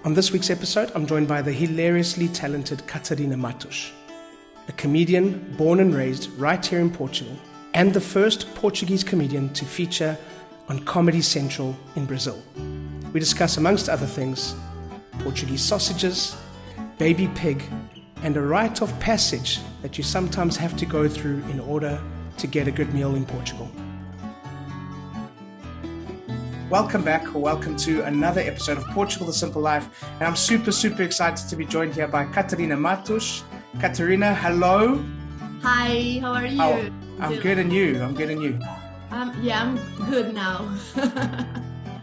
On this week's episode, I'm joined by the hilariously talented Catarina Matos, a comedian born and raised right here in Portugal, and the first Portuguese comedian to feature on Comedy Central in Brazil. We discuss, amongst other things, Portuguese sausages, baby pig, and a rite of passage that you sometimes have to go through in order to get a good meal in Portugal. Welcome back, or welcome to another episode of Portugal, The Simple Life. And I'm super excited to be joined here by Catarina Matos. Catarina, hello. Hi, how are you? I'm good, and you? I'm good now.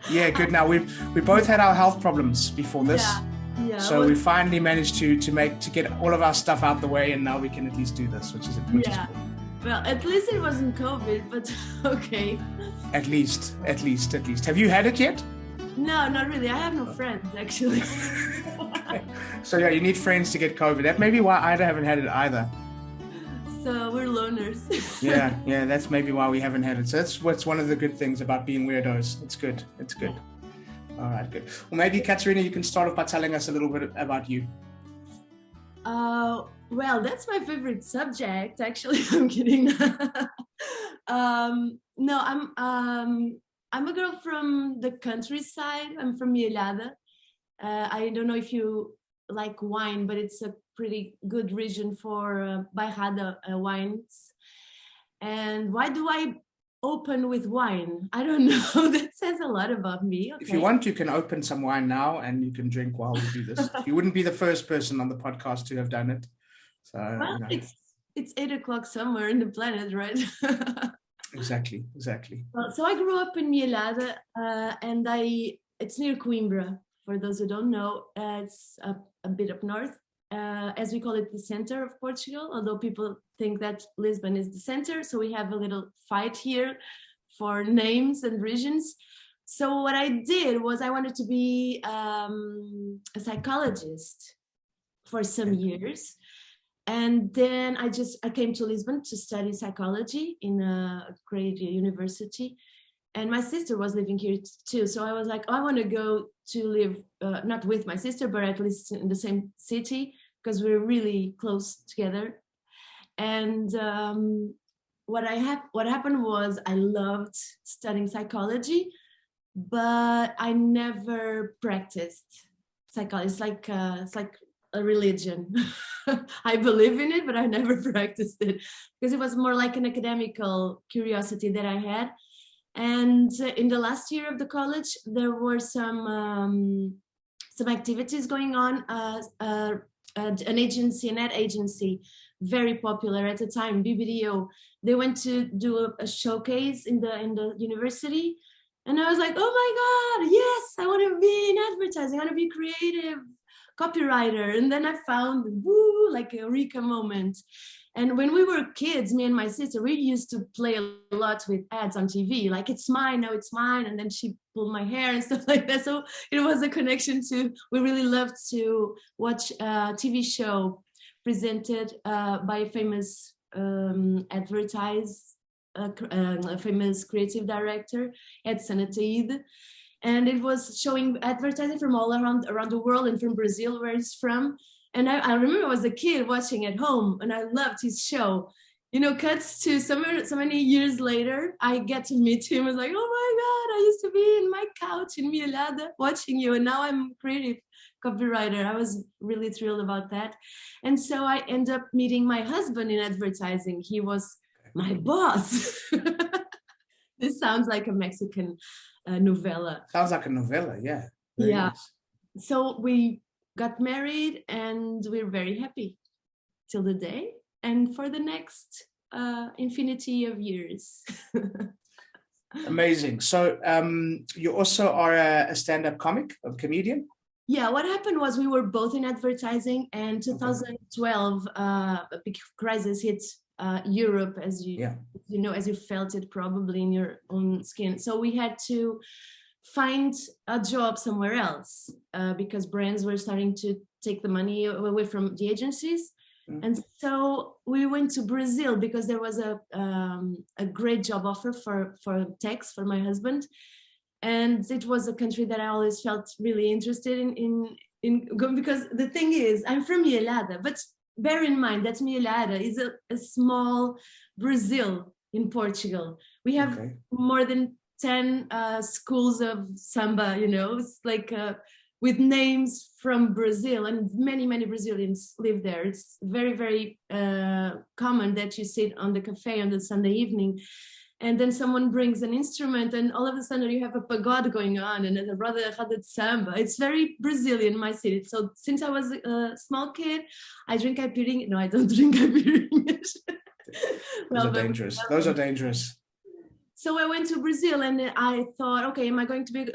Yeah, good now. We both had our health problems before this. Yeah. So we finally managed to get all of our stuff out the way, and now we can at least do this, which is cool. Well, at least it wasn't COVID, but okay. At least. Have you had it yet? No, not really. I have no friends, actually. So yeah, you need friends to get COVID. That may be why I haven't had it either. So we're loners. Yeah, that's maybe why we haven't had it. So that's what's one of the good things about being weirdos. It's good. All right, good. Well, maybe Catarina, you can start off by telling us a little bit about you. Well, that's my favorite subject, actually. I'm kidding. No, I'm a girl from the countryside. I'm from Mielhada. I don't know if you like wine, but it's a pretty good region for Bairrada wines. And why do I open with wine? I don't know. That says a lot about me. Okay. If you want, you can open some wine now and you can drink while we do this. You wouldn't be the first person on the podcast to have done it. So well, it's 8 o'clock somewhere in the planet, right? Exactly. Well, so I grew up in Mielhada, and it's near Coimbra. For those who don't know, it's a bit up north, as we call it, the center of Portugal. Although people think that Lisbon is the center, so we have a little fight here for names and regions. So what I did was I wanted to be a psychologist for some years. And then I came to Lisbon to study psychology in a great university. And my sister was living here too. So I was like, I want to go to live, not with my sister, but at least in the same city, because we're really close together. And what happened was I loved studying psychology, but I never practiced psychology. It's like a religion. I believe in it, but I never practiced it because it was more like an academical curiosity that I had. And in the last year of the college, there were some activities going on. An agency, an ad agency, very popular at the time, BBDO. They went to do a showcase in the university, and I was like, oh my God, yes, I want to be in advertising. I want to be creative copywriter. And then I found like a eureka moment. And when we were kids, me and my sister, we used to play a lot with ads on TV, like it's mine, now it's mine, and then she pulled my hair and stuff like that. So it was a connection to, we really loved to watch a TV show presented by a famous a famous creative director, Edson Ataíde. And it was showing advertising from all around the world and from Brazil, where he's from. And I remember I was a kid watching at home, and I loved his show. Cuts to so many years later, I get to meet him. I was like, oh my God, I used to be in my couch in Mielhada watching you, and now I'm a creative copywriter. I was really thrilled about that. And so I end up meeting my husband in advertising. He was my boss. This sounds like a Mexican novella. Sounds like a novella, yeah. Very nice. So we got married, and we're very happy till the day and for the next infinity of years. Amazing. So you also are a stand-up comic, a comedian? Yeah, what happened was we were both in advertising, and 2012 a big crisis hit Europe, as you know, as you felt it probably in your own skin. So we had to find a job somewhere else because brands were starting to take the money away from the agencies. And so we went to Brazil because there was a great job offer for tax for my husband. And it was a country that I always felt really interested in because the thing is, I'm from Mielada, but bear in mind that Mielada is a small Brazil in Portugal. We have more than 10 schools of samba, it's like with names from Brazil, and many, many Brazilians live there. It's very, very common that you sit on the cafe on the Sunday evening, and then someone brings an instrument, and all of a sudden you have a pagode going on, and a roda de samba. It's very Brazilian, my city. So since I was a small kid, I drink caipirinha. No, I don't drink caipirinha. Those are dangerous. So I went to Brazil, and I thought, okay, am I going to be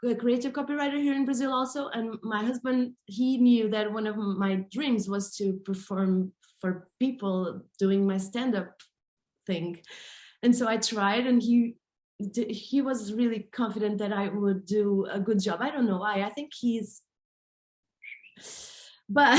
a creative copywriter here in Brazil also? And my husband, he knew that one of my dreams was to perform for people doing my stand-up thing. And so I tried, and he was really confident that I would do a good job. I don't know why. I think but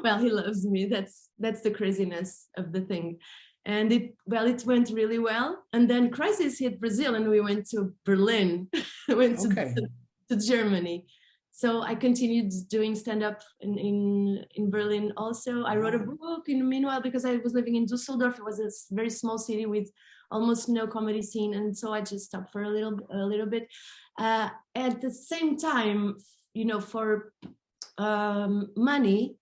well, he loves me. That's the craziness of the thing. And it went really well. And then crisis hit Brazil, and we went to Berlin, to Germany. So I continued doing stand-up in Berlin also. I wrote a book in the meanwhile, because I was living in Düsseldorf. It was a very small city with almost no comedy scene. And so I just stopped for a little bit. At the same time, for money,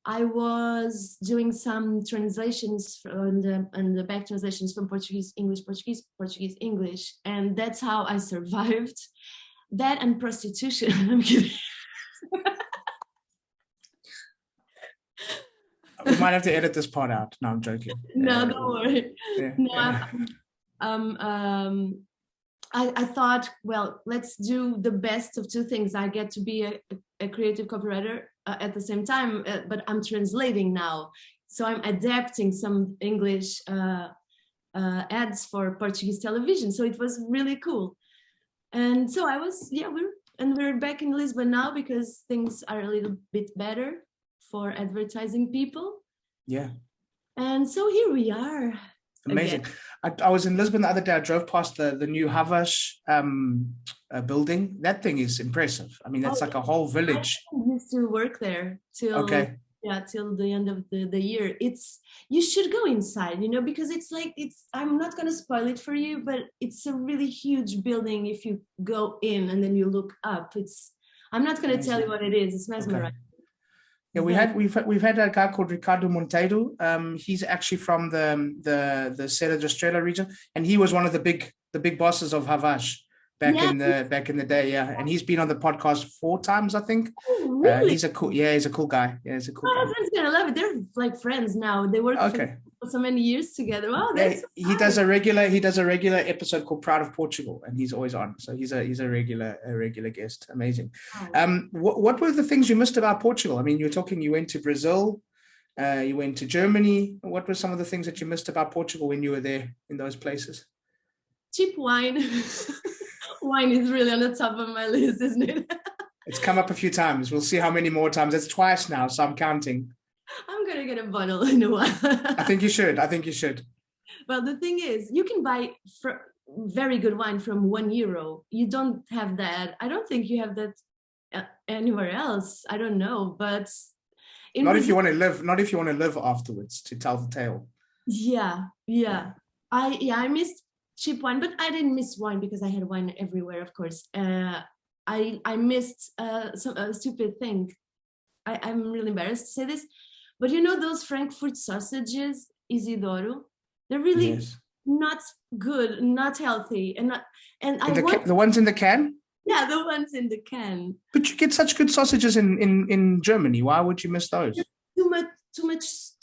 I was doing some translations and the back translations from Portuguese, English, Portuguese, Portuguese, English. And that's how I survived. That and prostitution. I'm kidding. We might have to edit this part out. No, I'm joking. No, don't worry. I thought, well, let's do the best of two things. I get to be a creative copywriter at the same time, but I'm translating now. So I'm adapting some English ads for Portuguese television. So it was really cool. And so we're back in Lisbon now, because things are a little bit better for advertising people. Yeah. And so here we are. Amazing. I was in Lisbon the other day. I drove past the new Havas building. That thing is impressive. I mean, that's like a whole village. I used to work there till the end of the year. You should go inside, because I'm not going to spoil it for you, but it's a really huge building. If you go in and then you look up, I'm not going to tell you what it is. It's mesmerizing. Okay. Yeah, we've had a guy called Ricardo Monteiro. He's actually from the Serra da Estrela region, and he was one of the big bosses of Havas back in the day. Yeah, and he's been on the podcast 4 times, I think. Oh, really? He's a cool guy. Yeah, he's a cool guy. My husband's gonna love it. They're like friends now. They work for so many years together. Wow, he does a regular episode called Proud of Portugal, and he's always on. So he's a regular guest. Amazing. Oh. What were the things you missed about Portugal? I mean, you went to Brazil, you went to Germany. What were some of the things that you missed about Portugal when you were there in those places? Cheap wine. Wine is really on the top of my list, isn't it? It's come up a few times. We'll see how many more times. It's twice now, so I'm counting. I'm going to get a bottle in a while. I think you should. Well, the thing is, you can buy very good wine from €1. You don't have that. I don't think you have that anywhere else. I don't know, but... If you want to live afterwards to tell the tale. Yeah. I missed cheap wine, but I didn't miss wine because I had wine everywhere, of course. I missed some stupid thing. I'm really embarrassed to say this, but those Frankfurt sausages, Isidoro, they're really not good, not healthy, the ones in the can. Yeah, the ones in the can. But you get such good sausages in Germany. Why would you miss those?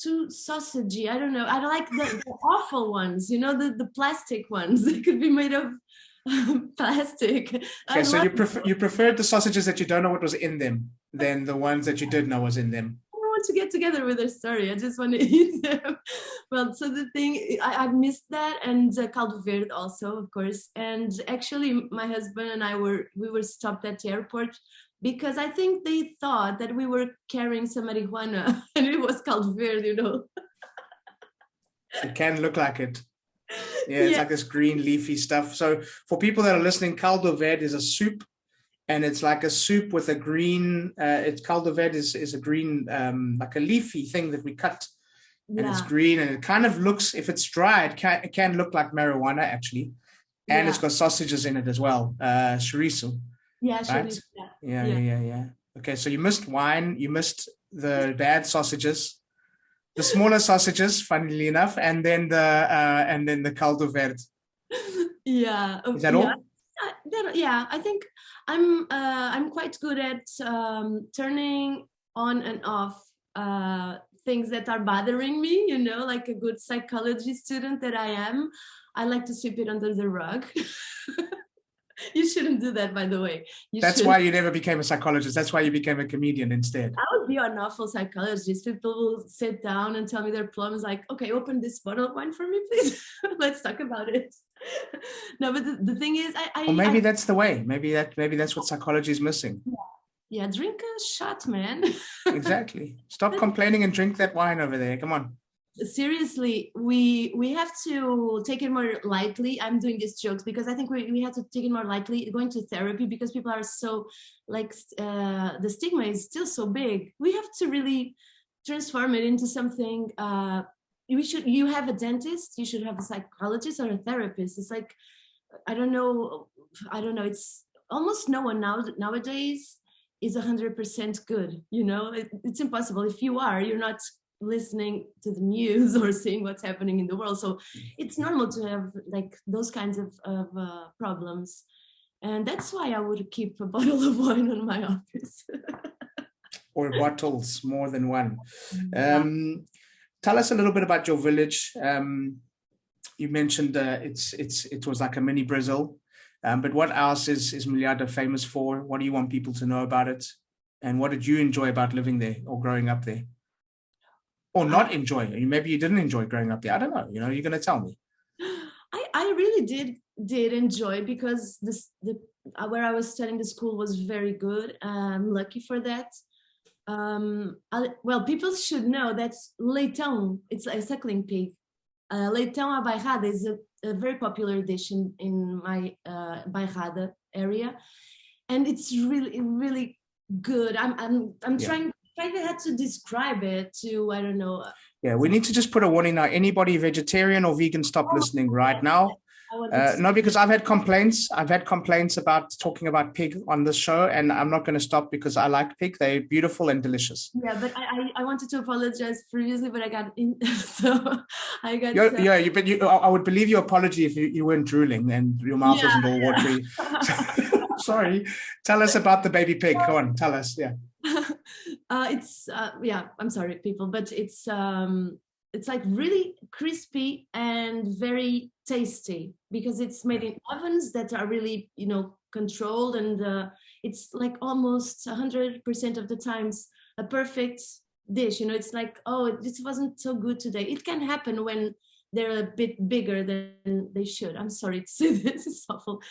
Too sausagey. I don't know. I like the awful ones, the plastic ones. They could be made of plastic. Okay, so you preferred the sausages that you don't know what was in them than the ones that you did know was in them. I don't want to get together with their story. I just want to eat them. Well, so the thing, I missed that, and caldo verde also, of course. And actually, my husband and I we were stopped at the airport because I think they thought that we were carrying some marijuana, and it was caldo verde, It can look like it. Yeah, it's like this green leafy stuff. So for people that are listening, caldo verde is a soup and it's like a soup with a green. It's caldo verde is a green, like a leafy thing that we cut, and it's green, and it kind of looks. If it's dry, it can look like marijuana actually, and it's got sausages in it as well, chorizo. Yeah, right? chorizo. Yeah. Okay, so you missed wine, you missed the bad sausages, the smaller sausages, funnily enough, and then the caldo verde. Yeah. Is that all? Yeah, I think I'm quite good at turning on and off things that are bothering me, you know, like a good psychology student that I am. I like to sweep it under the rug. You shouldn't do that, by the way. That's why you never became a psychologist. That's why you became a comedian instead. I would be an awful psychologist. People will sit down and tell me their problems, like, okay, open this bottle of wine for me, please. Let's talk about it. No, but the thing is, or maybe that's the way. Maybe that's what psychology is missing. Yeah, drink a shot, man. Exactly. Stop complaining and drink that wine over there. Come on. Seriously, we have to take it more lightly. I'm doing these jokes because I think we have to take it more lightly, going to therapy, because people are so like the stigma is still so big. We have to really transform it into something. You have a dentist, you should have a psychologist or a therapist. It's like I don't know, it's almost no one nowadays is 100% good, you know. It's impossible. If you're not listening to the news or seeing what's happening in the world, so it's normal to have like those kinds of problems, and that's why I would keep a bottle of wine on my office. Or bottles, more than one. Tell us a little bit about your village. You mentioned it was like a mini Brazil, but what else is Milhada famous for? What do you want people to know about it, and what did you enjoy about living there or growing up there? Or not enjoy it. Maybe you didn't enjoy growing up there. I don't know. You know, you're going to tell me. I really did enjoy, because where I was studying, the school was very good. I'm lucky for that. Well, people should know that leitão, it's a suckling pig. Leitão à bairrada is a very popular dish in my bairrada area, and it's really, really good. I'm trying. I had to describe it to, I don't know. Yeah, we need to just put a warning now. Anybody vegetarian or vegan, stop listening right now. No, because I've had complaints. About talking about pig on this show, and I'm not going to stop because I like pig. They're beautiful and delicious. Yeah, but I wanted to apologize previously, but I got in, so I got. I would believe your apology if you weren't drooling and your mouth wasn't all watery. Sorry. Tell us about the baby pig. Go on, tell us. Yeah. I'm sorry, people, but it's like really crispy and very tasty, because it's made in ovens that are really, you know, controlled, and it's like almost 100% of the times a perfect dish. You know, it's like, oh, this wasn't so good today. It can happen when they're a bit bigger than they should. I'm sorry to say this, it's awful.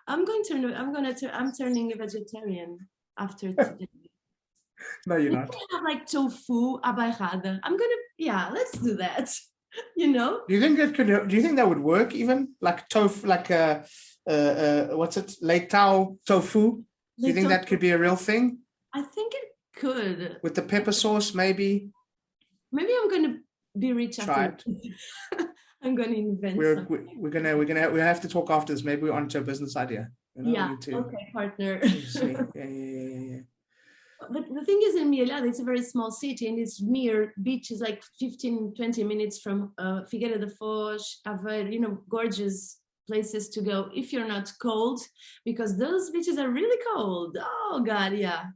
I'm turning a vegetarian after today. No, you're not. Have like tofu à bairrada. Let's do that. You know? Do you think that would work even? Like tofu, like what's it? Leitão tofu? Do you think that could be a real thing? I think it could. With the pepper sauce, maybe? Maybe I'm going to be rich after. I'm going to invent something. We have to talk after this. Maybe we're onto a business idea. You know, okay, partner. Yeah. But the thing is, in Milhada, it's a very small city, and it's near beaches, like 15-20 minutes from Figueira da Foz, Aveiro, you know, gorgeous places to go if you're not cold, because those beaches are really cold. Oh God, yeah.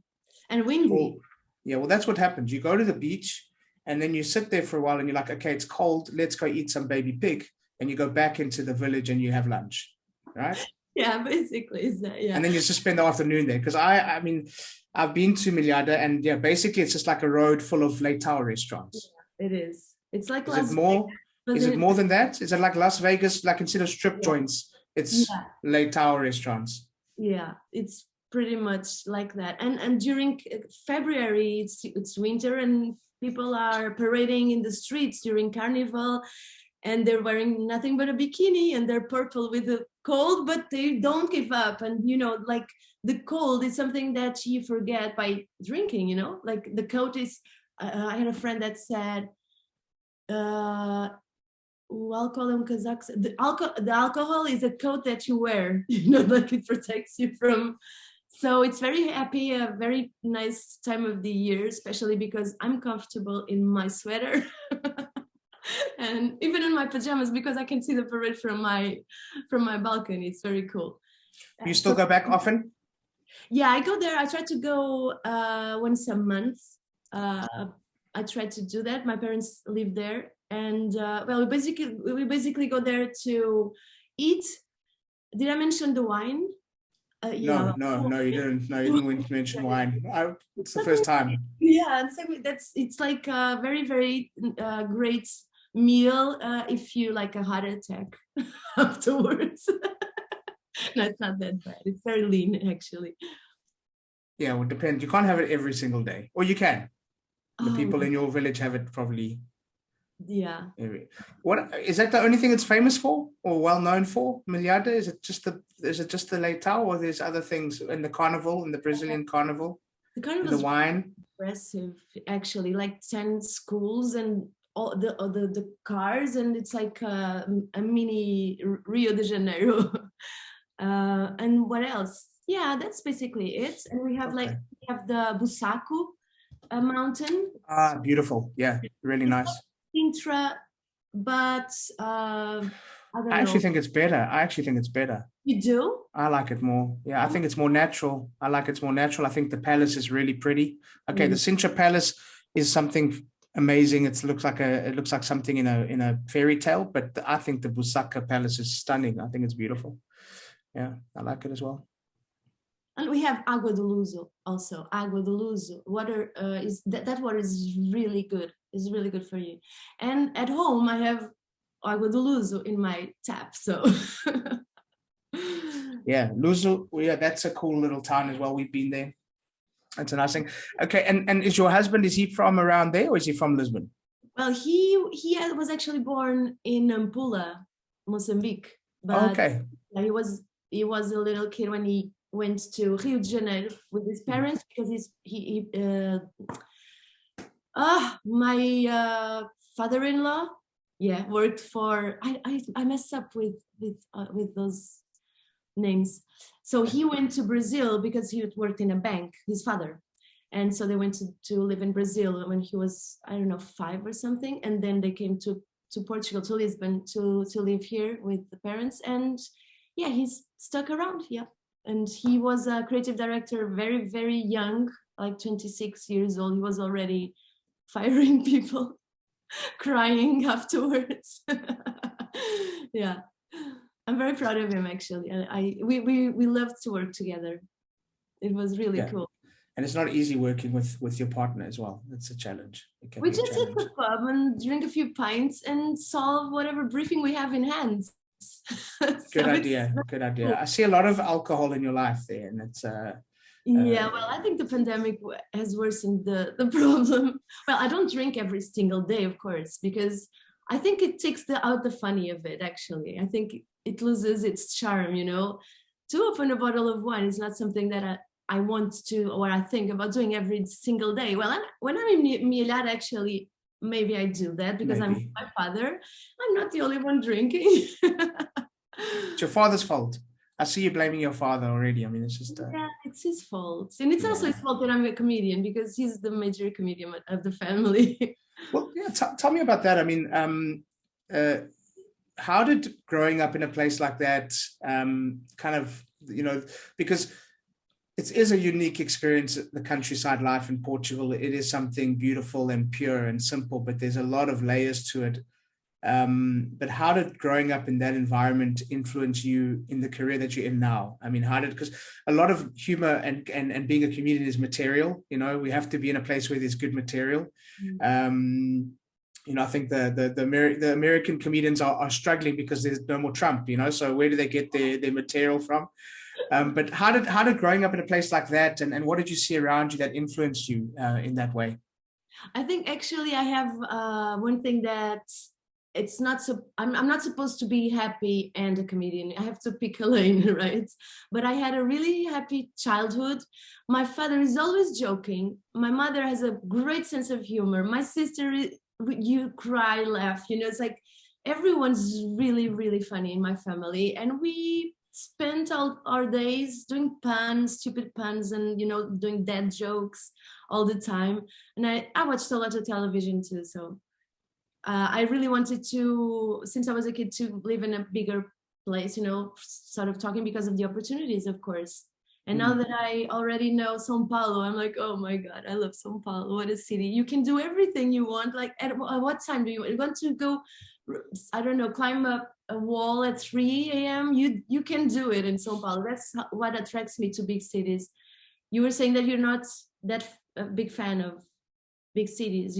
And windy. Well, that's what happens. You go to the beach and then you sit there for a while and you're like, okay, it's cold. Let's go eat some baby pig. And you go back into the village and you have lunch, right? Yeah, basically is that, yeah. And then you just spend the afternoon there. Because I mean, I've been to Milhada, and yeah, basically it's just like a road full of leitão restaurants. Yeah, it is. It's like Is it more than that? Is it like Las Vegas, like instead of strip joints, it's leitão restaurants? Yeah, it's pretty much like that. And during February, it's winter, and people are parading in the streets during Carnival, and they're wearing nothing but a bikini, and they're purple with the cold, but they don't give up. And, you know, like the cold is something that you forget by drinking, you know, like the coat is, I had a friend that said, the alcohol is a coat that you wear, you know, like it protects you from. So it's very happy, a very nice time of the year, especially because I'm comfortable in my sweater and even in my pajamas, because I can see the parade from my balcony. It's very cool. You still go back often? Yeah, I go there. I try to go once a month. I try to do that. My parents live there, and well, we basically go there to eat. Did I mention the wine? No, you didn't. No, you didn't mention wine. It's the first time. Yeah, it's like a very, very great meal if you like a heart attack afterwards. No, it's not that bad. It's very lean, actually. Yeah, well, it depends. You can't have it every single day, or you can. The people in your village have it probably. Yeah. What is that? The only thing it's famous for or well known for, Milhada? Is it just the leitão, or there's other things in the carnival, in the Brazilian carnival? The carnival, the wine. Impressive, actually, like 10 schools and all the cars, and it's like a mini Rio de Janeiro. And what else? Yeah, that's basically it. And we have we have the Busaco mountain. Ah, beautiful. Yeah, really nice. Intra, but I actually think it's better. You do? I like it more. Yeah, I think it's more natural. I think the palace is really pretty. Okay, the Sintra Palace is something amazing. It looks like something in a fairy tale, but I think the Busaca Palace is stunning. I think it's beautiful. Yeah, I like it as well. And we have Água do Luso also. Água do Luso. Water that water is really good. It's really good for you. And at home I have Água do Luso in my tap. So yeah, Luso. Yeah, that's a cool little town as well. We've been there. That's a nice thing. Okay, and is your husband? Is he from around there, or is he from Lisbon? Well, he was actually born in Nampula, Mozambique. But okay. He was a little kid when he went to Rio de Janeiro with his parents, because my father-in-law, worked for, I mess up with those names. So he went to Brazil because he worked in a bank, his father. And so they went to live in Brazil when he was, I don't know, 5 or something. And then they came to Portugal, to Lisbon, to live here with the parents. And yeah, he's stuck around. Yeah. And he was a creative director, very, very young, like 26 years old. He was already firing people, crying afterwards. Yeah, I'm very proud of him, actually. And we loved to work together. It was really cool. And it's not easy working with your partner as well. It's a challenge. We just hit the pub and drink a few pints and solve whatever briefing we have in hand. Good idea. I see a lot of alcohol in your life there, and it's yeah, well, I think the pandemic has worsened the problem. Well, I don't drink every single day, of course, because I think it takes out the funny of it, actually. I think it loses its charm, you know. To open a bottle of wine is not something that I want to, or I think about doing every single day. Well, when I'm in Milhada, actually, maybe I do that because I'm with my father. I'm not the only one drinking. It's your father's fault. I see you blaming your father already. I mean, it's just... Yeah, it's his fault. And it's also his fault that I'm a comedian, because he's the major comedian of the family. Well, yeah, tell me about that. I mean, how did growing up in a place like that kind of, you know, because it is a unique experience, the countryside life in Portugal. It is something beautiful and pure and simple, but there's a lot of layers to it. But how did growing up in that environment influence you in the career that you're in now? I mean, because a lot of humor and being a comedian is material, you know, we have to be in a place where there's good material. You know, I think the American comedians are struggling because there's no more Trump, you know, so where do they get their material from? But how did growing up in a place like that, and what did you see around you that influenced you in that way? I think actually I have one thing that it's not so, I'm not supposed to be happy and a comedian. I have to pick a lane, right? But I had a really happy childhood. My father is always joking. My mother has a great sense of humor. My sister, you cry, laugh, you know, it's like everyone's really, really funny in my family. And we spent all our days doing puns, stupid puns, and, you know, doing dad jokes all the time. And I watched a lot of television too, so I really wanted to, since I was a kid, to live in a bigger place, you know, sort of talking because of the opportunities, of course. And now that I already know São Paulo, I'm like, oh my God, I love São Paulo. What a city. You can do everything you want. Like, at what time do you want to go, I don't know, climb up a wall at 3 a.m.? You can do it in São Paulo. That's what attracts me to big cities. You were saying that you're not that a big fan of big cities.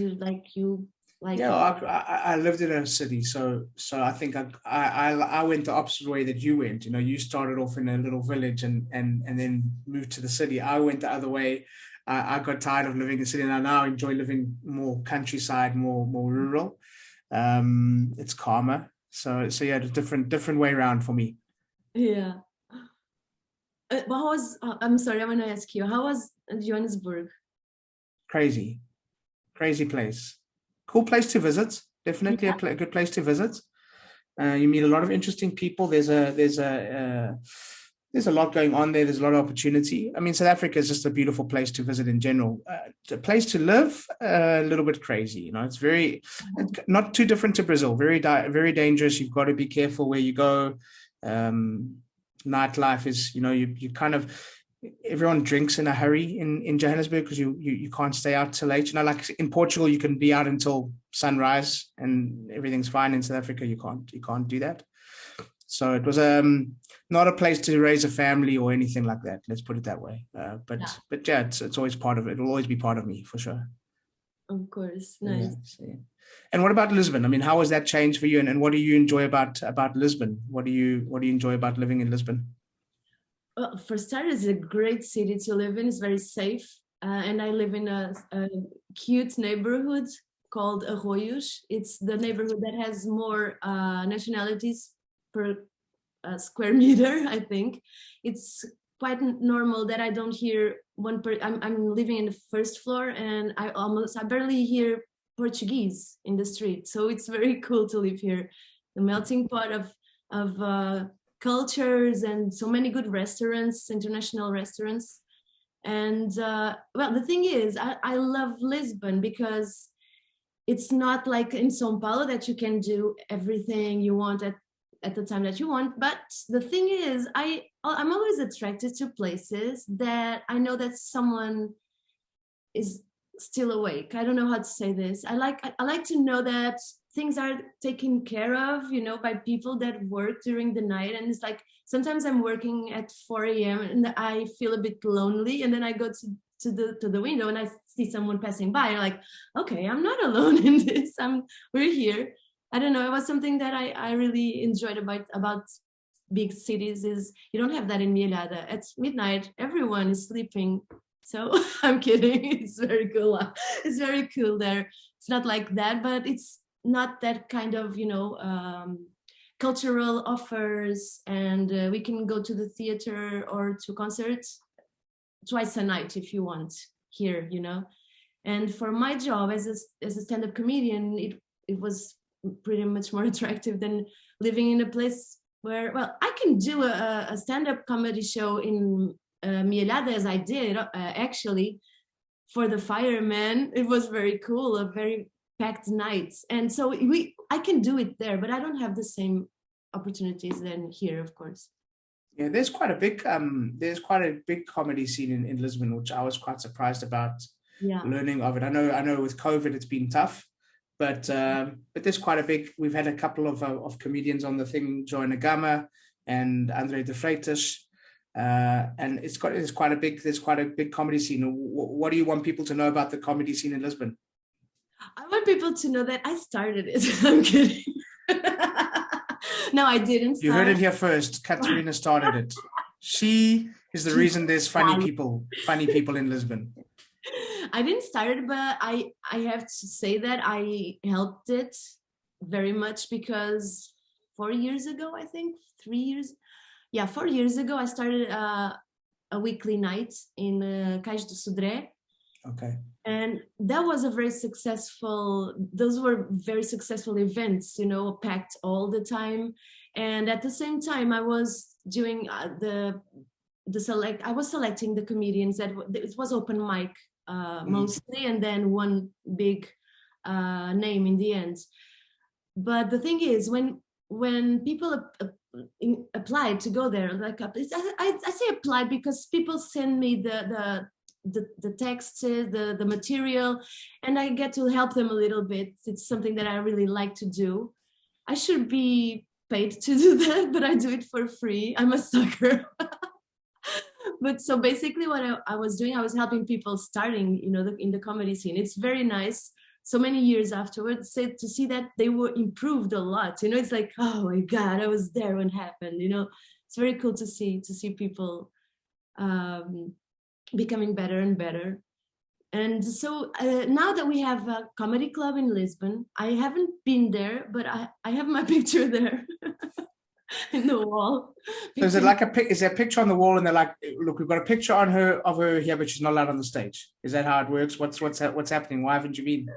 Yeah, I lived in a city, so I think I went the opposite way that you went. You know, you started off in a little village and then moved to the city. I went the other way. I got tired of living in the city, and I now enjoy living more countryside, more rural. It's calmer. So yeah, a different way around for me. Yeah. I'm sorry, I want to ask you, how was Johannesburg? Crazy place. Cool place to visit. Definitely a good place to visit. You meet a lot of interesting people. There's a lot going on there. There's a lot of opportunity. I mean, South Africa is just a beautiful place to visit in general. A place to live, a little bit crazy. You know, it's not too different to Brazil. Very dangerous. You've got to be careful where you go. Nightlife is, you know, you kind of, everyone drinks in a hurry in Johannesburg because you can't stay out till late. You know, like in Portugal, you can be out until sunrise and everything's fine. In South Africa, you can't do that. So it was not a place to raise a family or anything like that. Let's put it that way. But yeah, it's always part of it. It will always be part of me for sure. Of course, nice. Yeah. And what about Lisbon? I mean, how has that changed for you? And what do you enjoy about Lisbon? What do you enjoy about living in Lisbon? Well, for starters, it's a great city to live in. It's very safe. And I live in a cute neighborhood called Arroios. It's the neighborhood that has more nationalities per square meter, I think. It's quite normal that I don't hear I'm living in the first floor, and I barely hear Portuguese in the street. So it's very cool to live here. The melting pot of cultures and so many good restaurants, international restaurants. And well, the thing is, I love Lisbon because it's not like in São Paulo that you can do everything you want at the time that you want. But the thing is, I'm always attracted to places that I know that someone is still awake. I don't know how to say this. I like to know that things are taken care of, you know, by people that work during the night. And it's like, sometimes I'm working at 4 a.m. and I feel a bit lonely. And then I go to the window and I see someone passing by. I'm like, okay, I'm not alone in this. We're here. I don't know. It was something that I really enjoyed about big cities is you don't have that in Mielada. At midnight, everyone is sleeping. So I'm kidding. It's very cool. It's very cool there. It's not like that, but it's not that kind of, you know, cultural offers. And we can go to the theater or to concerts twice a night if you want here, you know. And for my job as a stand-up comedian, it was pretty much more attractive than living in a place where, well, I can do a stand-up comedy show in Mielada as I did actually for the firemen. It was very cool, a very packed night. And so I can do it there, but I don't have the same opportunities than here, of course. Yeah, there's quite a big comedy scene in Lisbon, which I was quite surprised about learning of it. I know with COVID it's been tough, but there's quite a big. We've had a couple of comedians on the thing, Joy Nagama and Andre de Freitas, and there's quite a big comedy scene. What do you want people to know about the comedy scene in Lisbon? I want people to know that I started it. I'm kidding. No, I didn't. You heard it here first. Catarina started it. She is the reason there's funny people in Lisbon. I didn't start it, but I have to say that I helped it very much because 4 years ago, I think 3 years. Yeah, 4 years ago, I started a weekly night in Cais do Sodré. Okay. And that was a very successful, those were very successful events, you know, packed all the time. And at the same time, I was doing I was selecting the comedians that it was open mic mostly, and then one big name in the end. But the thing is, when people applied to go there, like I say applied because people send me the texts, the material, and I get to help them a little bit. It's something that I really like to do. I should be paid to do that, but I do it for free. I'm a sucker. But so basically what I was doing, I was helping people starting, you know, in the comedy scene. It's very nice. So many years afterwards, to see that they were improved a lot. You know, it's like, oh my God, I was there when it happened. You know, it's very cool to see people becoming better and better. And so now that we have a comedy club in Lisbon, I haven't been there, but I have my picture there in the wall. So is it like is there a picture on the wall and they're like, look, we've got a picture of her here, but she's not allowed on the stage. Is that how it works? What's happening? Why haven't you been?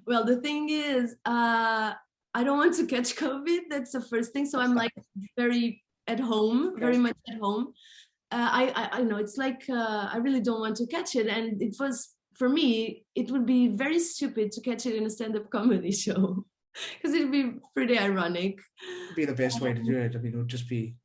Well, the thing is, I don't want to catch COVID. That's the first thing. So I'm like very at home, very much at home. I know it's like I really don't want to catch it, and it was for me. It would be very stupid to catch it in a stand-up comedy show because it'd be pretty ironic. It'd be the best way to do it. I mean, it would just be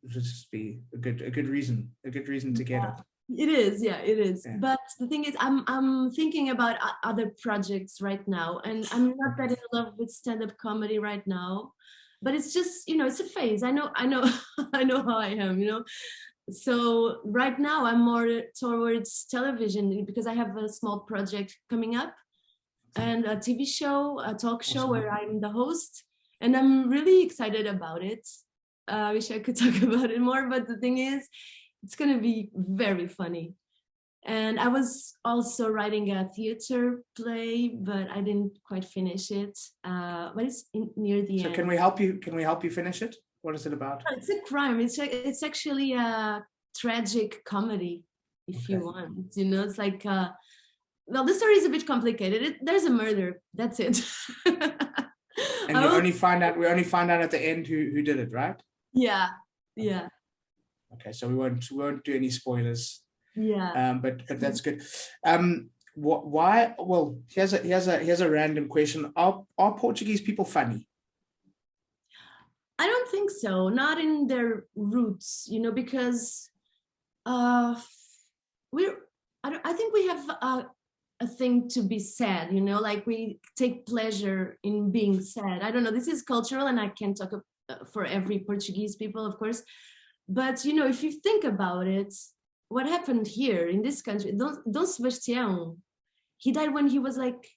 a good reason to get it. It is, yeah, it is. Yeah. But the thing is, I'm thinking about other projects right now, and I'm not that in love with stand-up comedy right now. But it's just, you know, it's a phase. I know I know how I am, you know. So right now I'm more towards television because I have a small project coming up and a TV show, a talk show where I'm the host, and I'm really excited about it. I wish I could talk about it more, but the thing is, it's going to be very funny. And I was also writing a theater play, but I didn't quite finish it. But it's near the end. So can we help you? Can we help you finish it? What is it about? It's a crime. It's actually a tragic comedy, if you want. You know, it's like, well, the story is a bit complicated. There's a murder. That's it. And we only find out at the end who did it, right? Yeah. Yeah. Okay, so we won't do any spoilers. Yeah. But that's good. Why? Well, here's a random question. Are Portuguese people funny? I don't think so. Not in their roots, you know, because I think we have a thing to be sad, you know, like we take pleasure in being sad. I don't know. This is cultural, and I can't talk for every Portuguese people, of course. But, you know, if you think about it, what happened here in this country, Dom Sebastião, he died when he was like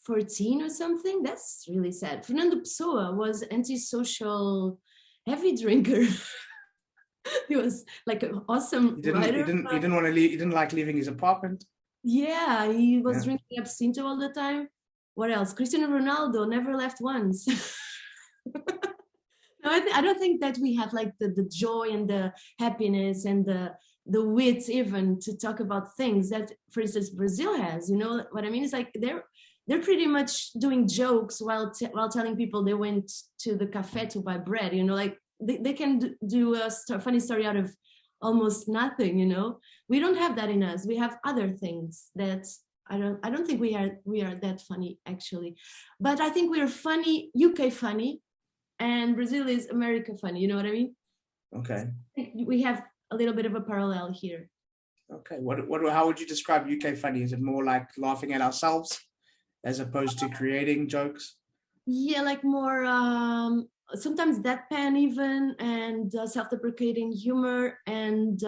14 or something. That's really sad. Fernando Pessoa was antisocial, heavy drinker. He was like an awesome writer. He didn't want to leave. He didn't like leaving his apartment. Yeah, he was drinking absinto all the time. What else? Cristiano Ronaldo never left once. No, I don't think that we have like the joy and the happiness and the wit even to talk about things that, for instance, Brazil has. You know what I mean? It's like they're pretty much doing jokes while telling people they went to the cafe to buy bread. You know, like they can do a funny story out of almost nothing. You know, we don't have that in us. We have other things that I don't think we are that funny actually, but I think we are funny, UK funny. And Brazil is America funny, you know what I mean? Okay. We have a little bit of a parallel here. Okay. How would you describe UK funny? Is it more like laughing at ourselves as opposed to creating jokes? Yeah, like more sometimes deadpan even, and self-deprecating humor, and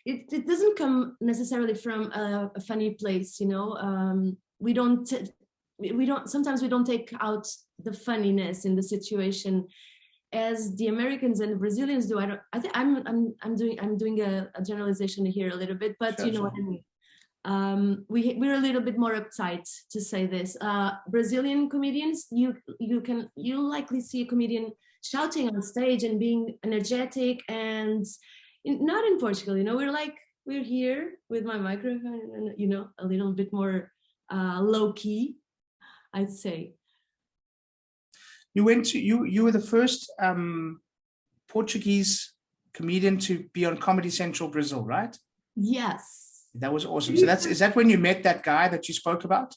it doesn't come necessarily from a funny place, you know. We don't sometimes we don't take out the funniness in the situation as the Americans and the Brazilians do. I think I'm doing a generalization here a little bit, but sure, you know what I mean. we're a little bit more uptight, to say this. Brazilian comedians, you likely see a comedian shouting on stage and being energetic, and not in Portugal. We're here with my microphone and a little bit more low key, I'd say. You were the first Portuguese comedian to be on Comedy Central Brazil, right? Yes. That was awesome. So is that when you met that guy that you spoke about?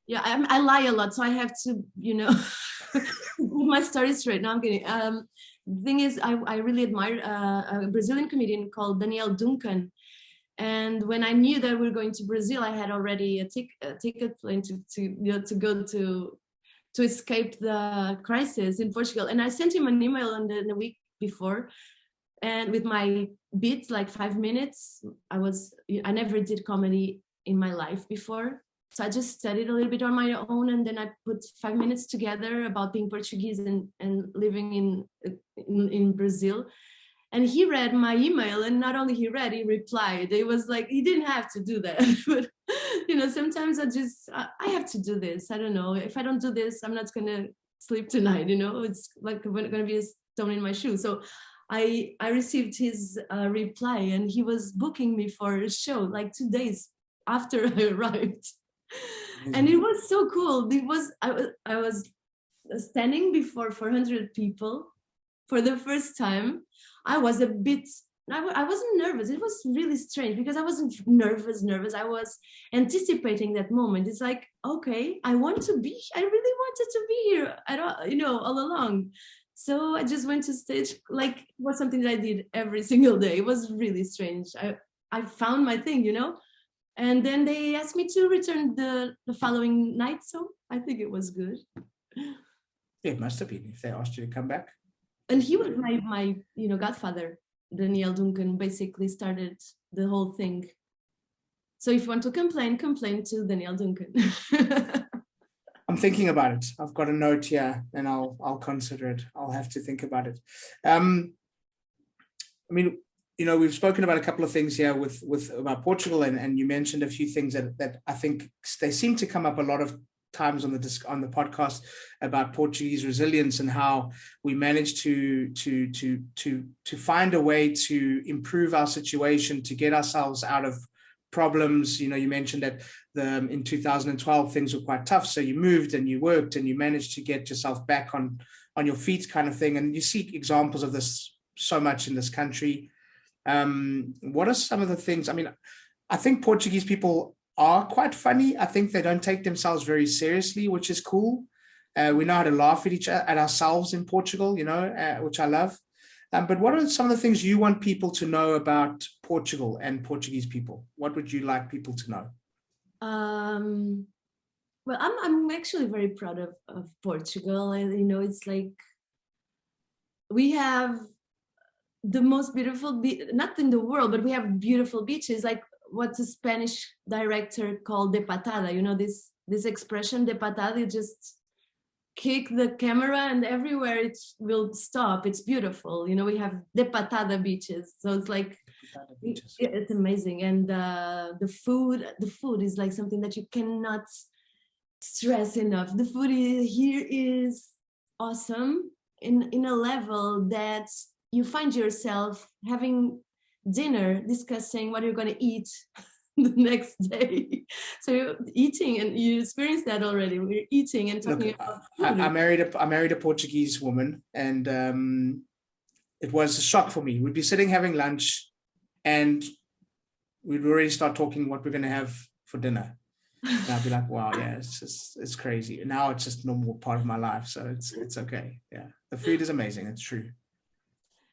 Yeah, I lie a lot, so I have to, put my story straight. No, I'm kidding. The thing is, I really admire a Brazilian comedian called Daniel Duncan. And when I knew that we were going to Brazil, I had already a ticket plane to go to escape the crisis in Portugal. And I sent him an email in the week before, and with my bits, like 5 minutes. I never did comedy in my life before, so I just studied a little bit on my own, and then I put 5 minutes together about being Portuguese and living in Brazil. And he read my email, and not only he read, he replied. It was like, he didn't have to do that, but sometimes I have to do this. I don't know, if I don't do this, I'm not gonna sleep tonight. It's like gonna be a stone in my shoe. So I received his reply, and he was booking me for a show like 2 days after I arrived. Mm-hmm. And it was so cool. I was standing before 400 people for the first time. I wasn't nervous. It was really strange because I wasn't nervous. I was anticipating that moment. It's like, okay, I really wanted to be here all along. So I just went to stage, like it was something that I did every single day. It was really strange. I found my thing, and then they asked me to return the following night. So I think it was good. It must have been, if they asked you to come back. And he was my godfather. Daniel Duncan basically started the whole thing. So if you want to complain to Daniel Duncan. I'm thinking about it. I've got a note here, and I'll consider it. I'll have to think about it. We've spoken about a couple of things here about Portugal, and you mentioned a few things that I think they seem to come up a lot of times on the podcast about Portuguese resilience and how we manage to find a way to improve our situation, to get ourselves out of problems. You mentioned that in 2012 things were quite tough, so you moved and you worked and you managed to get yourself back on your feet, kind of thing. And you see examples of this so much in this country. What are some of the things? I think Portuguese people are quite funny. I think they don't take themselves very seriously, which is cool. We know how to laugh at ourselves in Portugal, which I love. But what are some of the things you want people to know about Portugal and Portuguese people? What would you like people to know? Well, I'm actually very proud of Portugal. It's like we have the most beautiful, not in the world, but we have beautiful beaches. Like what the Spanish director called de patada, this expression, de patada, you just kick the camera and everywhere it will stop. It's beautiful. We have de patada beaches. So it's like, it's amazing. And the food is like something that you cannot stress enough. The food here is awesome in a level that you find yourself having dinner discussing what you're going to eat the next day. So you're eating, and you experienced that already. We're eating and talking about food. I married a Portuguese woman, and it was a shock for me. We'd be sitting having lunch, and we'd already start talking what we're going to have for dinner. And I'd be like, wow, yeah, it's crazy. And now it's just a normal part of my life, so it's okay. Yeah, the food is amazing. It's true.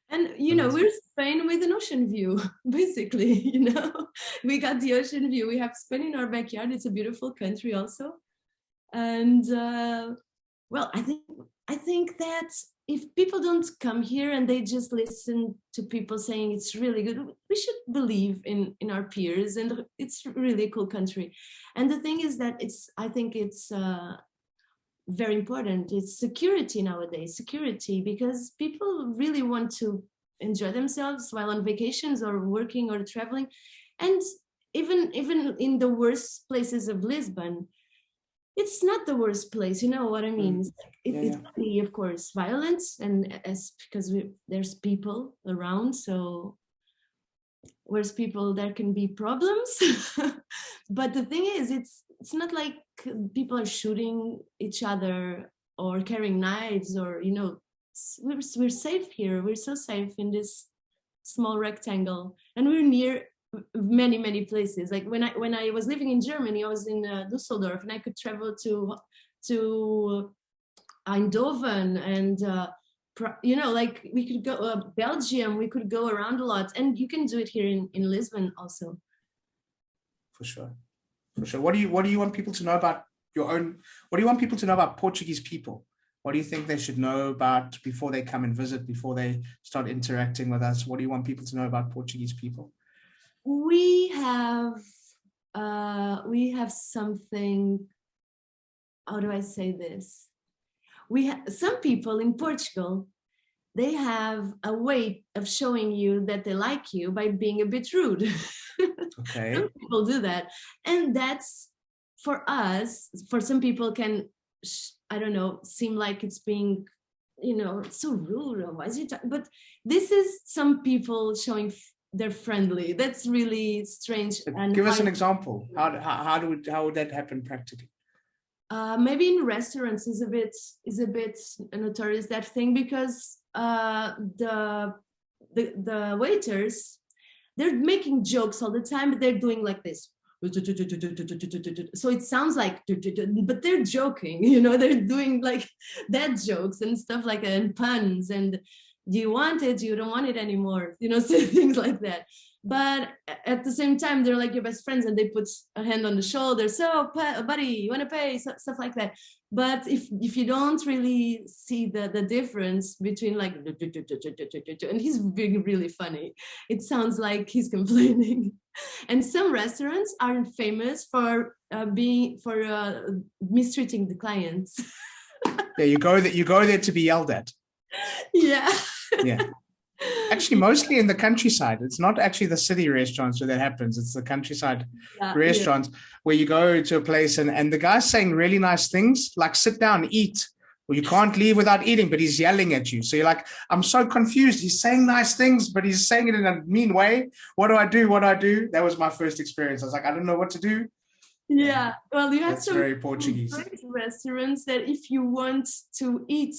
And we're Spain with an ocean view, basically. We got the ocean view. We have Spain in our backyard. It's a beautiful country also. And well, I think that if people don't come here and they just listen to people saying it's really good, we should believe in our peers, and it's really a cool country. And the thing is that I think it's very important. It's security nowadays, because people really want to enjoy themselves while on vacations or working or traveling. And even in the worst places of Lisbon, it's not the worst place, you know what I mean? It's like, it's really, of course, violence, and because there's people around, so where's people, there can be problems. But the thing is, it's not like people are shooting each other or carrying knives, or, you know, we're safe here. We're so safe in this small rectangle, and we're near many places. Like when I was living in Germany, I was in Düsseldorf, and I could travel to Eindhoven, and you know, like we could go Belgium, we could go around a lot, and you can do it here in Lisbon also. For sure. What do you want people to know about what do you want people to know about Portuguese people? What do you think they should know about before they come and visit, before they start interacting with us? What do you want people to know about Portuguese people? We have something, how do I say this? We have some people in Portugal, they have a way of showing you that they like you by being a bit rude. Okay. Some people do that. And that's, for us, for some people can, I don't know, seem like it's being, you know, it's so rude. Or why is it? But this is some people showing they're friendly. That's really strange. And give us an example. How would that happen practically? Maybe in restaurants is a bit notorious, that thing, because the waiters, they're making jokes all the time, but they're doing like this. So it sounds like, but they're joking, you know, they're doing like dad jokes and stuff like that, and puns, and do you want it? You don't want it anymore, you know, things like that. But at the same time, they're like your best friends, and they put a hand on the shoulder. So, buddy, you want to pay? Stuff like that. But if you don't really see the difference between like, and he's being really funny, it sounds like he's complaining. And some restaurants are famous for mistreating the clients. Yeah, you go there to be yelled at. Yeah. Yeah. Actually, mostly in the countryside. It's not actually the city restaurants where that happens. It's the countryside restaurants where you go to a place and the guy's saying really nice things, like sit down, eat, or you can't leave without eating, but he's yelling at you. So you're like, I'm so confused. He's saying nice things, but he's saying it in a mean way. What do I do? What do I do? That was my first experience. I was like, I don't know what to do. Yeah. Well, you have some very Portuguese restaurants that if you want to eat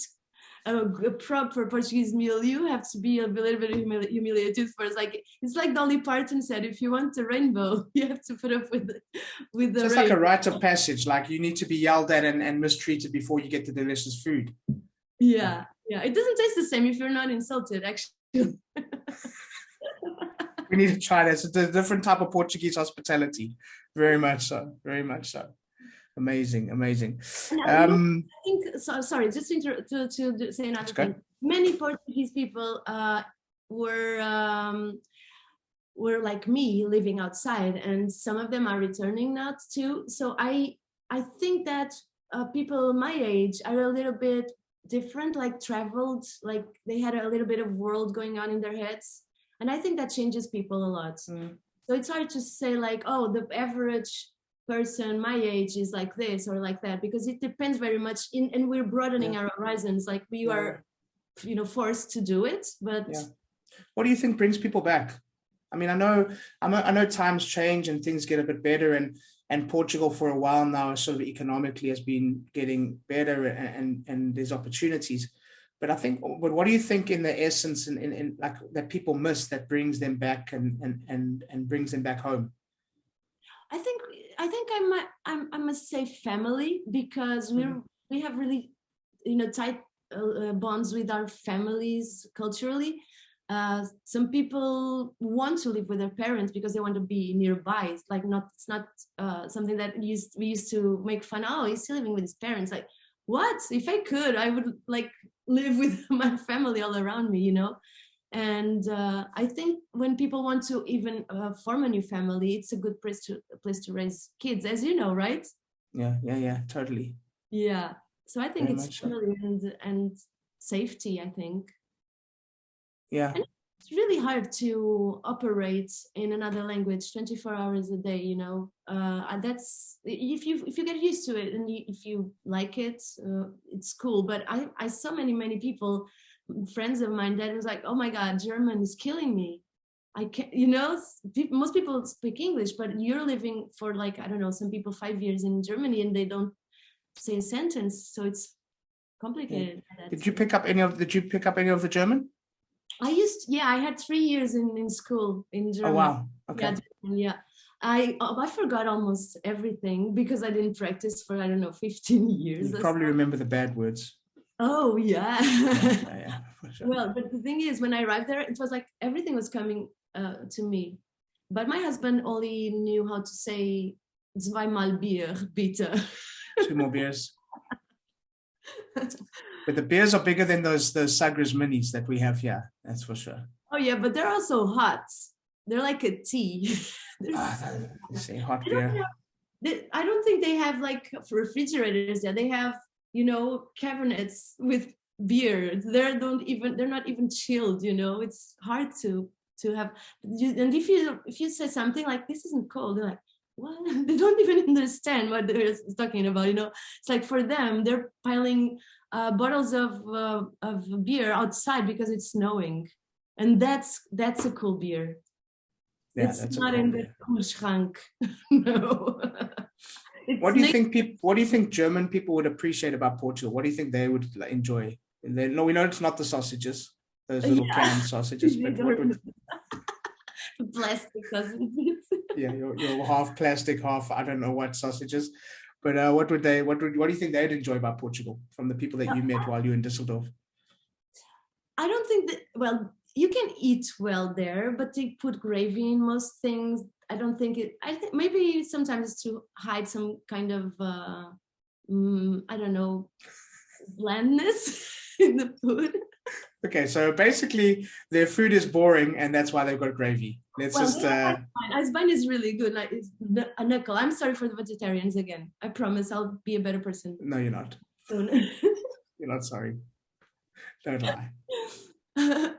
a proper Portuguese meal, you have to be a little bit humiliated first. Like, it's like Dolly Parton said, if you want the rainbow, you have to put up with the rainbow. It's like a rite of passage. Like, you need to be yelled at and mistreated before you get the delicious food. Yeah. It doesn't taste the same if you're not insulted, actually. We need to try this. It's a different type of Portuguese hospitality. Very much so. Amazing. I think, sorry, just to say another thing. Many Portuguese people were like me, living outside, and some of them are returning now too. So I think that people my age are a little bit different, like traveled, like they had a little bit of world going on in their heads, and I think that changes people a lot. So it's hard to say like, oh, the average person my age is like this or like that, because it depends very much and we're broadening our horizons, like we are, you know, forced to do it. But what do you think brings people back? I mean, I know times change and things get a bit better, and Portugal for a while now sort of economically has been getting better, and there's opportunities. But what do you think in the essence in like that people miss that brings them back and brings them back home? I think I must say family, because we have really, you know, tight bonds with our families culturally. Some people want to live with their parents because they want to be nearby. It's like it's not something that we used to make fun of. Oh, he's still living with his parents. Like, what? If I could, I would like live with my family all around me, you know. And I think when people want to even form a new family, it's a good place to raise kids, as you know, right? Yeah, totally. Yeah. So I think it's family and safety, I think. Yeah. it's really hard to operate in another language 24 hours a day, you know. And that's if you get used to it and if you like it, it's cool. But I saw many people, friends of mine, that was like, oh my God, German is killing me. I can't, you know, most people speak English, but you're living for like, I don't know, some people 5 years in Germany and they don't say a sentence, so it's complicated. Yeah. Did you pick up any of the German? I had 3 years in school in Germany. Oh wow. Okay. Yeah. I forgot almost everything because I didn't practice for, I don't know, 15 years. You probably remember the bad words. Oh yeah. Yeah, for sure. Well, but the thing is, when I arrived there, it was like everything was coming to me. But my husband only knew how to say zweimal Bier, bitte. 2 more beers. But the beers are bigger than those Sagres minis that we have here. That's for sure. Oh yeah, but they're also hot. They're like a tea. You say hot beer. I don't think they have like refrigerators there. They have, you know, cabinets with beer. They're not even chilled. You know, it's hard to have. And if you say something like this isn't cold, they're like, what? They don't even understand what they're talking about. You know, it's like for them, they're piling bottles of beer outside because it's snowing, and that's a cool beer. Yeah, it's not in the Kühlschrank. No. What do you think German people would appreciate about Portugal? What do you think they would enjoy? No, we know it's not the sausages, those little canned sausages, but what would plastic sausages? Yeah, your half plastic, half I don't know what sausages. But what do you think they'd enjoy about Portugal from the people that you met while you were in Düsseldorf? I don't think that, well, you can eat well there, but they put gravy in most things. I don't think I think maybe sometimes it's to hide some kind of, I don't know, blandness in the food. Okay, so basically their food is boring and that's why they've got gravy. Eisbein is really good. Like it's a knuckle. I'm sorry for the vegetarians again. I promise I'll be a better person. No, you're not. You're not sorry. Don't lie.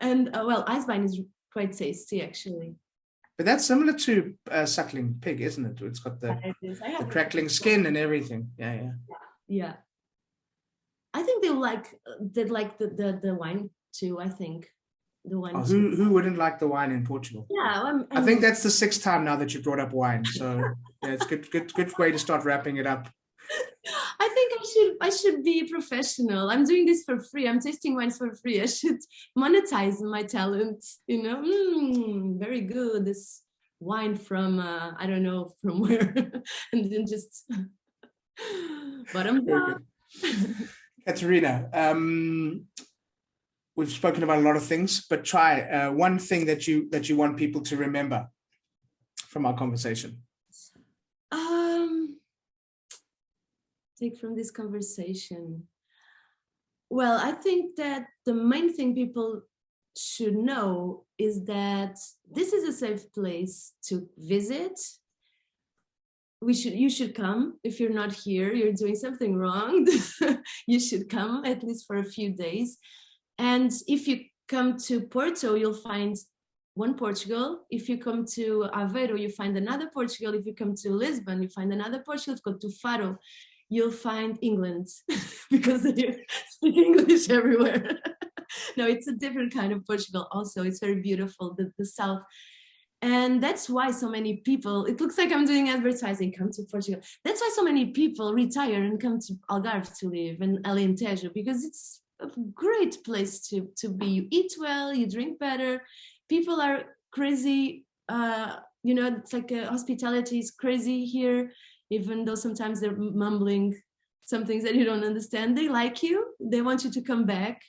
And well, Eisbein is quite tasty actually. But that's similar to suckling pig, isn't it? It's got the crackling skin and everything. Yeah. I think they like the wine too. I think the wine. Who wouldn't like the wine in Portugal? Yeah, I think that's the 6th time now that you brought up wine. So yeah, it's good way to start wrapping it up. I think I should be professional. I'm doing this for free. I'm tasting wines for free. I should monetize my talent. You know, very good. This wine from I don't know from where, and then just bottom up. Catarina, we've spoken about a lot of things, but try one thing that you want people to remember from our conversation. Take from this conversation. Well, I think that the main thing people should know is that this is a safe place to visit. You should come. If you're not here, you're doing something wrong. You should come at least for a few days. And if you come to Porto, you'll find one Portugal. If you come to Aveiro, you find another Portugal. If you come to Lisbon, you find another Portugal. If you go to Faro, you'll find England because they speak English everywhere. No, it's a different kind of Portugal also. It's very beautiful, the south. And that's why so many people, it looks like I'm doing advertising, come to Portugal. That's why so many people retire and come to Algarve to live and Alentejo, because it's a great place to be. You eat well, you drink better. People are crazy. You know, it's like hospitality is crazy here. Even though sometimes they're mumbling some things that you don't understand, they like you, they want you to come back.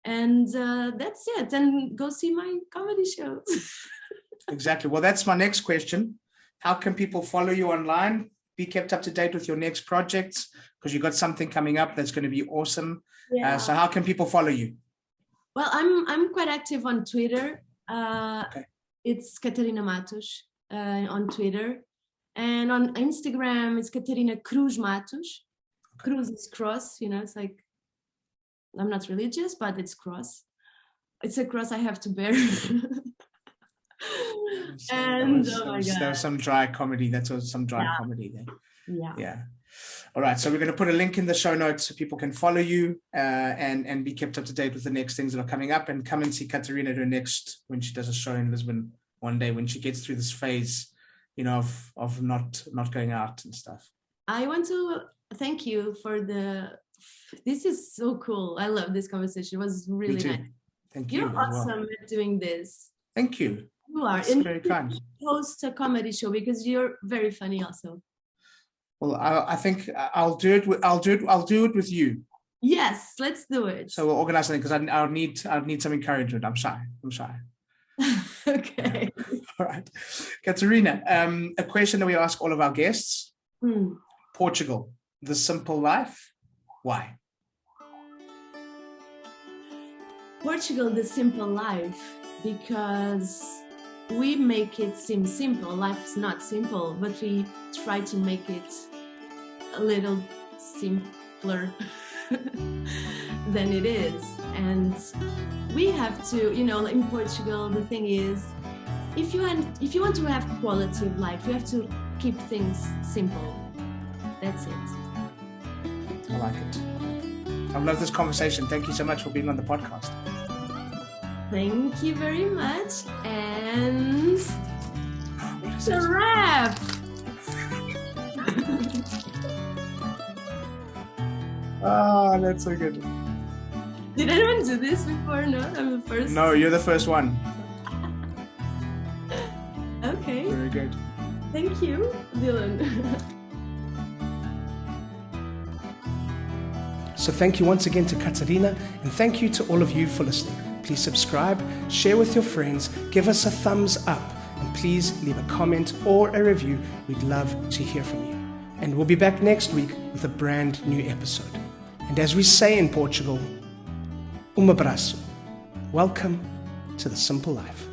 And that's it. And go see my comedy shows. Exactly. Well, that's my next question. How can people follow you online, be kept up to date with your next projects? Because you've got something coming up that's going to be awesome. Yeah. So how can people follow you? Well, I'm quite active on Twitter. Okay. It's Catarina Matos on Twitter. And on Instagram, it's Catarina Cruz Matos. Cruz is cross, you know, it's like, I'm not religious, but it's cross. it's a cross I have to bear. And there was some dry comedy. That's some dry comedy there. Yeah. All right. So we're going to put a link in the show notes so people can follow you and be kept up to date with the next things that are coming up, and come and see Catarina at her next, when she does a show in Lisbon one day, when she gets through this phase, of not going out and stuff. I want to thank you for this is so cool. I love this conversation. It was really nice. Thank you. You're awesome at doing this. Thank you. You are. That's very kind. Host a comedy show because you're very funny also. Well, I think I'll do it. I'll do it with you. Yes, let's do it. So we'll organize something, because I'll need some encouragement. I'm shy. Okay. All right, Catarina. A question that we ask all of our guests: Portugal, the simple life. Why? Portugal, the simple life, because we make it seem simple. Life's not simple, but we try to make it a little simpler than it is. And we have to, in Portugal, the thing is, if you want to have quality of life, you have to keep things simple. That's it. I like it. I've loved this conversation. Thank you so much for being on the podcast. Thank you very much. And it's a wrap. That's so good. Did anyone do this before? No, I'm the first. No, you're the first one. Okay. Very good. Thank you, Dylan. So thank you once again to Catarina, and thank you to all of you for listening. Please subscribe, share with your friends, give us a thumbs up, and please leave a comment or a review. We'd love to hear from you. And we'll be back next week with a brand new episode. And as we say in Portugal, abraço. Welcome to the simple life.